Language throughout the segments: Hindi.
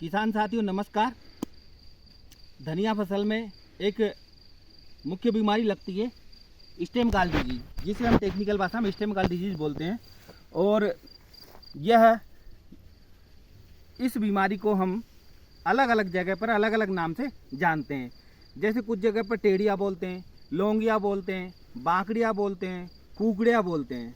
किसान साथियों नमस्कार। धनिया फसल में एक मुख्य बीमारी लगती है स्टेम गाल डिजीज, जिसे हम टेक्निकल भाषा में स्टेम गाल डिजीज बोलते हैं। और यह इस बीमारी को हम अलग अलग जगह पर अलग अलग नाम से जानते हैं। जैसे कुछ जगह पर टेढ़िया बोलते हैं, लौंगिया बोलते हैं, बांकड़िया बोलते हैं, कुकड़िया बोलते हैं।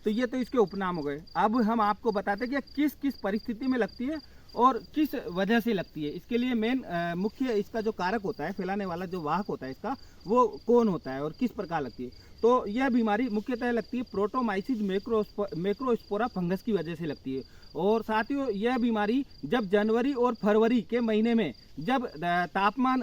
तो ये तो इसके उपनाम हो गए। अब हम आपको बताते हैं कि किस किस परिस्थिति में लगती है और किस वजह से लगती है। इसके लिए मेन मुख्य इसका जो कारक होता है, फैलाने वाला जो वाहक होता है इसका, वो कौन होता है और किस प्रकार लगती है। तो यह बीमारी मुख्यतः लगती है प्रोटोमाइसिस मैक्रोस्पोरा फंगस की वजह से लगती है। और साथियों यह बीमारी जब जनवरी और फरवरी के महीने में जब तापमान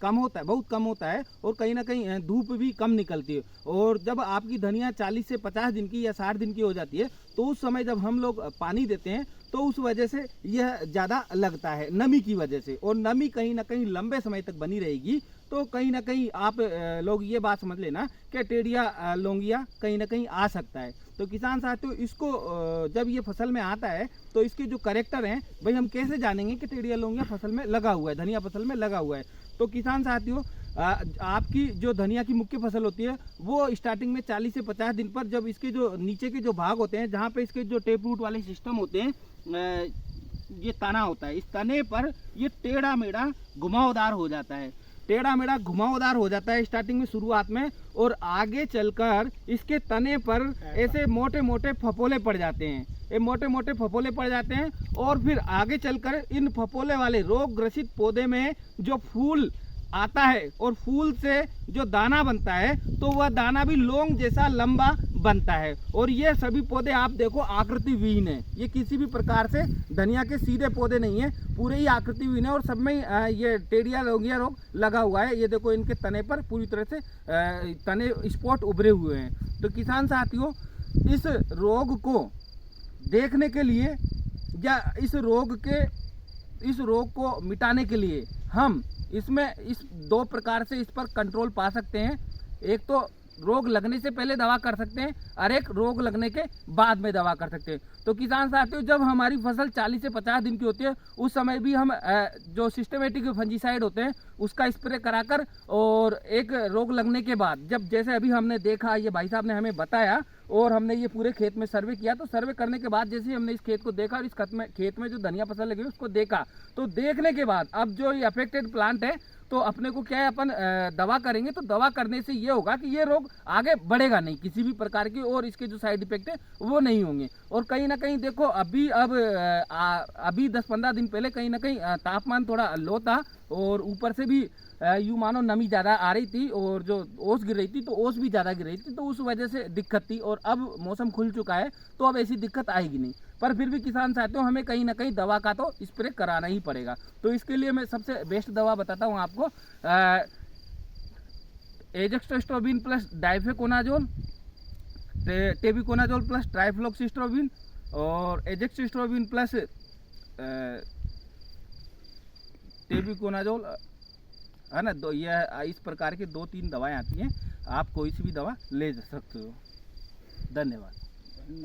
कम होता है, बहुत कम होता है और कहीं ना कहीं धूप भी कम निकलती है, और जब आपकी धनिया 40 से 50 दिन की या 60 दिन की हो जाती है, तो उस समय जब हम लोग पानी देते हैं तो उस वजह से यह ज़्यादा लगता है, नमी की वजह से। और नमी कहीं ना कहीं लंबे समय तक बनी रहेगी तो कहीं ना कहीं आप लोग ये बात समझ लेना कि टेढ़िया लौंगिया कहीं ना कहीं आ सकता है। तो किसान साथियों इसको जब ये फसल में आता है तो इसके जो करेक्टर हैं भाई, हम कैसे जानेंगे कि टेढ़िया लौंगिया फसल में लगा हुआ है, धनिया फसल में लगा हुआ है। तो किसान साथियों आपकी जो धनिया की मुख्य फसल होती है वो स्टार्टिंग में 40 से 50 दिन पर, जब इसके जो नीचे के जो भाग होते हैं, जहाँ पे इसके जो टेप रूट वाले सिस्टम होते हैं, ये तना होता है, इस तने पर ये टेढ़ा मेढ़ा घुमावदार हो जाता है, टेढ़ा मेढ़ा घुमावदार हो जाता है स्टार्टिंग में, शुरुआत में। और आगे चलकर इसके तने पर ऐसे मोटे मोटे फफोले पड़ जाते हैं, ये मोटे मोटे फफोले पड़ जाते हैं। और फिर आगे चलकर इन फफोले वाले रोग ग्रसित पौधे में जो फूल आता है और फूल से जो दाना बनता है तो वह दाना भी लौंग जैसा लंबा बनता है। और ये सभी पौधे आप देखो आकृति विहीन है, ये किसी भी प्रकार से धनिया के सीधे पौधे नहीं है, पूरे ही आकृति विहीन है। और सब में ये टेढ़िया लौंगिया रोग लगा हुआ है। ये देखो इनके तने पर पूरी तरह से तने स्पॉट उभरे हुए हैं। तो किसान साथियों इस रोग को देखने के लिए या इस रोग को मिटाने के लिए हम इसमें इस दो प्रकार से इस पर कंट्रोल पा सकते हैं। एक तो रोग लगने से पहले दवा कर सकते हैं और एक रोग लगने के बाद में दवा कर सकते हैं। तो किसान साथियों जब हमारी फसल 40 से 50 दिन की होती है उस समय भी हम जो सिस्टमेटिक फंजीसाइड होते हैं उसका स्प्रे कराकर, और एक रोग लगने के बाद, जब जैसे अभी हमने देखा, ये भाई साहब ने हमें बताया और हमने ये पूरे खेत में सर्वे किया, तो सर्वे करने के बाद जैसे हमने इस खेत को देखा और इस खेत में जो धनिया फसल लगी उसको देखा, तो देखने के बाद अब जो ये अफेक्टेड प्लांट है तो अपने को क्या है, अपन दवा करेंगे। तो दवा करने से ये होगा कि ये रोग आगे बढ़ेगा नहीं किसी भी प्रकार की, और इसके जो साइड इफेक्ट है वो नहीं होंगे। और कहीं ना कहीं देखो अभी 10-15 दिन पहले कहीं ना कहीं तापमान थोड़ा लो था और ऊपर से भी यूँ मानो नमी ज़्यादा आ रही थी और जो ओस गिर रही थी तो ओस भी ज़्यादा गिर रही थी, तो उस वजह से दिक्कत थी। और अब मौसम खुल चुका है तो अब ऐसी दिक्कत आएगी नहीं, पर फिर भी किसान साथियों हमें कहीं ना कहीं दवा का तो स्प्रे कराना ही पड़ेगा। तो इसके लिए मैं सबसे बेस्ट दवा बताता हूँ आपको, एजेक्स्ट्रोस्ट्रोबिन प्लस डाइफेकोनाजोल, टेबिकोनाजोल प्लस ट्राइफ्लोक्सिस्ट्रोबिन और एजेक्स्ट्रोबिन प्लस टेबिकोनाजोल, है ना। दो ये इस प्रकार की 2-3 दवाएं आती हैं, आप कोई सी भी दवा ले सकते हो। धन्यवाद।